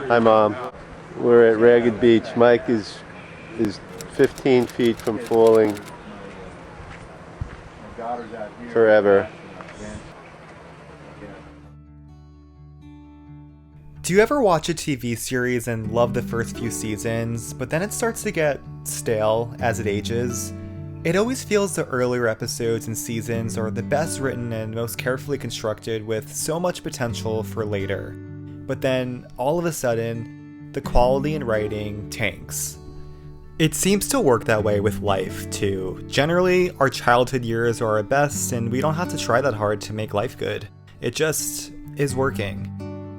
Hi, Mom. We're at Ragged Beach. Mike is 15 feet from falling forever. Do you ever watch a TV series and love the first few seasons, but then it starts to get stale as it ages? It always feels the earlier episodes and seasons are the best written and most carefully constructed with so much potential for later. But then, all of a sudden, the quality in writing tanks. It seems to work that way with life, too. Generally, our childhood years are our best and we don't have to try that hard to make life good. It just is working.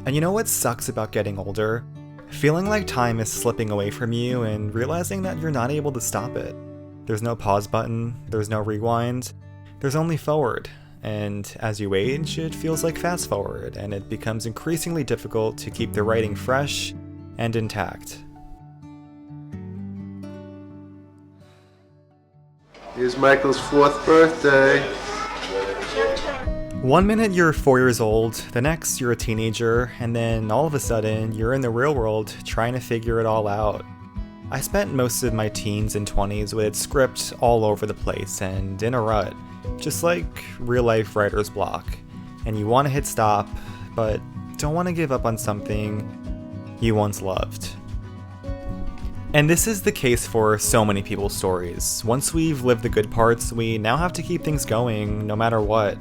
And you know what sucks about getting older? Feeling like time is slipping away from you and realizing that you're not able to stop it. There's no pause button, there's no rewind, there's only forward. And as you age, it feels like fast forward, and it becomes increasingly difficult to keep the writing fresh and intact. Here's Michael's 4th birthday. 1 minute you're 4 years old, the next you're a teenager, and then all of a sudden you're in the real world trying to figure it all out. I spent most of my teens and 20s with script all over the place and in a rut, just like real life writer's block. And you want to hit stop, but don't want to give up on something you once loved. And this is the case for so many people's stories. Once we've lived the good parts, we now have to keep things going no matter what.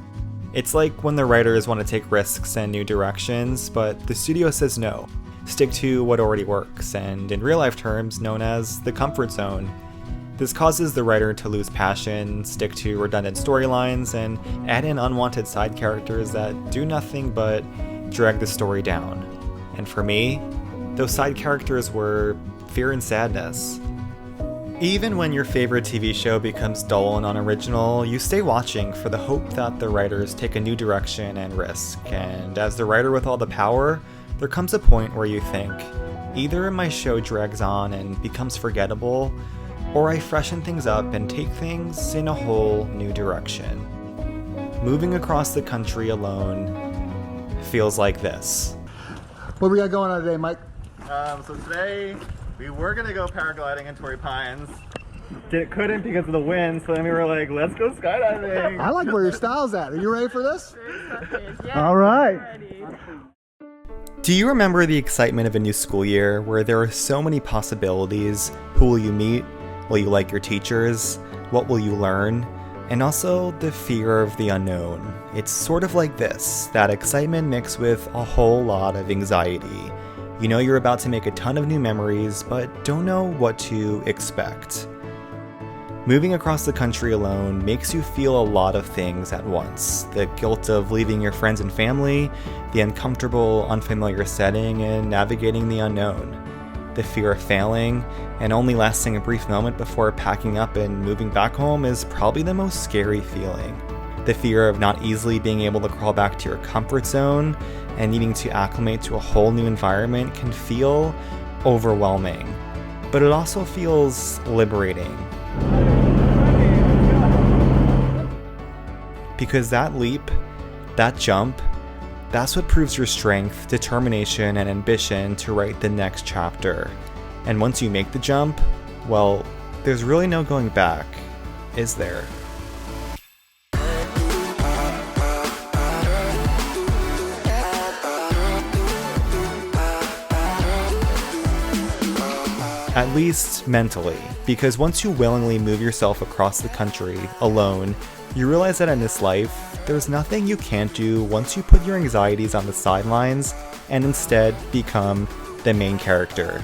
It's like when the writers want to take risks and new directions, but the studio says no. Stick to what already works, and in real life terms, known as the comfort zone. This causes the writer to lose passion, stick to redundant storylines, and add in unwanted side characters that do nothing but drag the story down. And for me, those side characters were fear and sadness. Even when your favorite TV show becomes dull and unoriginal, you stay watching for the hope that the writers take a new direction and risk. And as the writer with all the power, there comes a point where you think, either my show drags on and becomes forgettable, or I freshen things up and take things in a whole new direction. Moving across the country alone feels like this. What we got going on today, Mike? So today we were gonna go paragliding in Torrey Pines. Couldn't because of the wind, so then we were like, let's go skydiving. I like where your style's at. Are you ready for this? Yeah, all right. Do you remember the excitement of a new school year where there are so many possibilities? Who will you meet? Will you like your teachers? What will you learn? And also the fear of the unknown. It's sort of like this, that excitement mixed with a whole lot of anxiety. You know you're about to make a ton of new memories, but don't know what to expect. Moving across the country alone makes you feel a lot of things at once. The guilt of leaving your friends and family, the uncomfortable, unfamiliar setting, and navigating the unknown. The fear of failing, and only lasting a brief moment before packing up and moving back home is probably the most scary feeling. The fear of not easily being able to crawl back to your comfort zone and needing to acclimate to a whole new environment can feel overwhelming. But it also feels liberating. Because that leap, that jump, that's what proves your strength, determination, and ambition to write the next chapter. And once you make the jump, well, there's really no going back, is there? At least mentally, because once you willingly move yourself across the country alone, you realize that in this life, there's nothing you can't do once you put your anxieties on the sidelines and instead become the main character.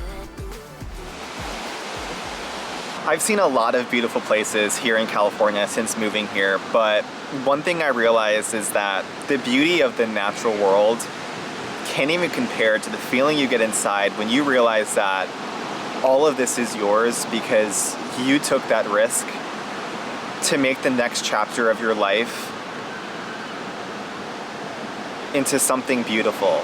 I've seen a lot of beautiful places here in California since moving here, but one thing I realized is that the beauty of the natural world can't even compare to the feeling you get inside when you realize that all of this is yours because you took that risk to make the next chapter of your life into something beautiful.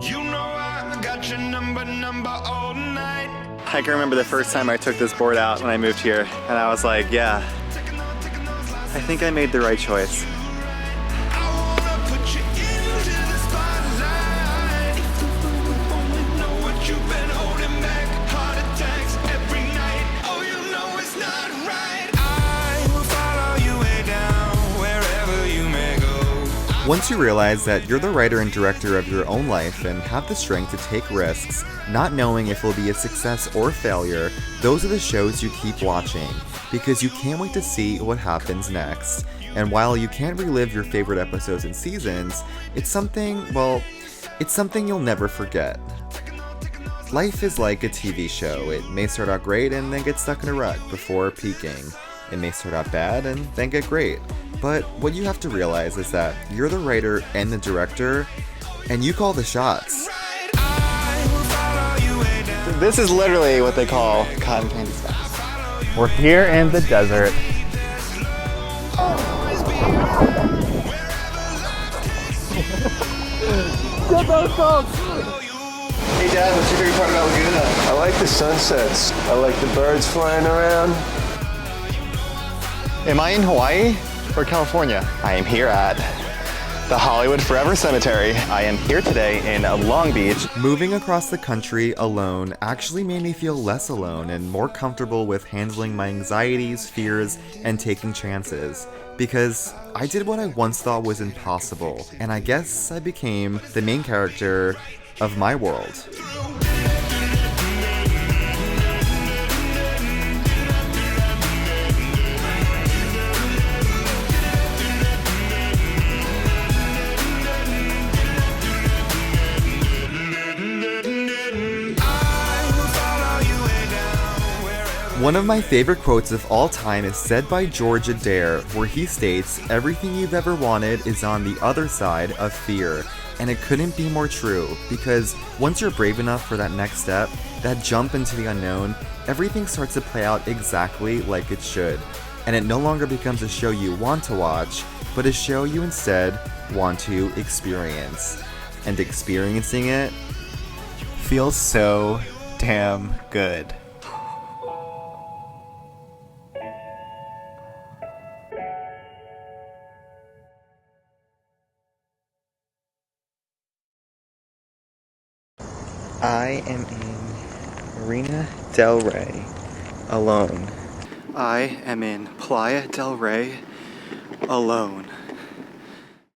You know I got your number all night. I can remember the first time I took this board out when I moved here, and I was like, yeah, I think I made the right choice. I wanna put you into the spotlight. If you only know what you've been holding back. Heart attacks every night. Oh, you know it's not right. I will follow you way down wherever you may go. Once you realize that you're the writer and director of your own life and have the strength to take risks, not knowing if it'll be a success or failure, those are the shows you keep watching, because you can't wait to see what happens next. And while you can't relive your favorite episodes and seasons, it's something you'll never forget. Life is like a TV show. It may start out great and then get stuck in a rut before peaking. It may start out bad and then get great. But what you have to realize is that you're the writer and the director, and you call the shots. This is literally what they call cotton candy stacks. We're here in the desert. Hey Dad, what's your favorite part about Laguna? I like the sunsets. I like the birds flying around. Am I in Hawaii or California? I am here at the Hollywood Forever Cemetery. I am here today in Long Beach. Moving across the country alone actually made me feel less alone and more comfortable with handling my anxieties, fears, and taking chances. Because I did what I once thought was impossible, and I guess I became the main character of my world. One of my favorite quotes of all time is said by George Adair, where he states, "Everything you've ever wanted is on the other side of fear." And it couldn't be more true, because once you're brave enough for that next step, that jump into the unknown, everything starts to play out exactly like it should. And it no longer becomes a show you want to watch, but a show you instead want to experience. And experiencing it feels so damn good. I am in Marina del Rey alone. I am in Playa del Rey alone.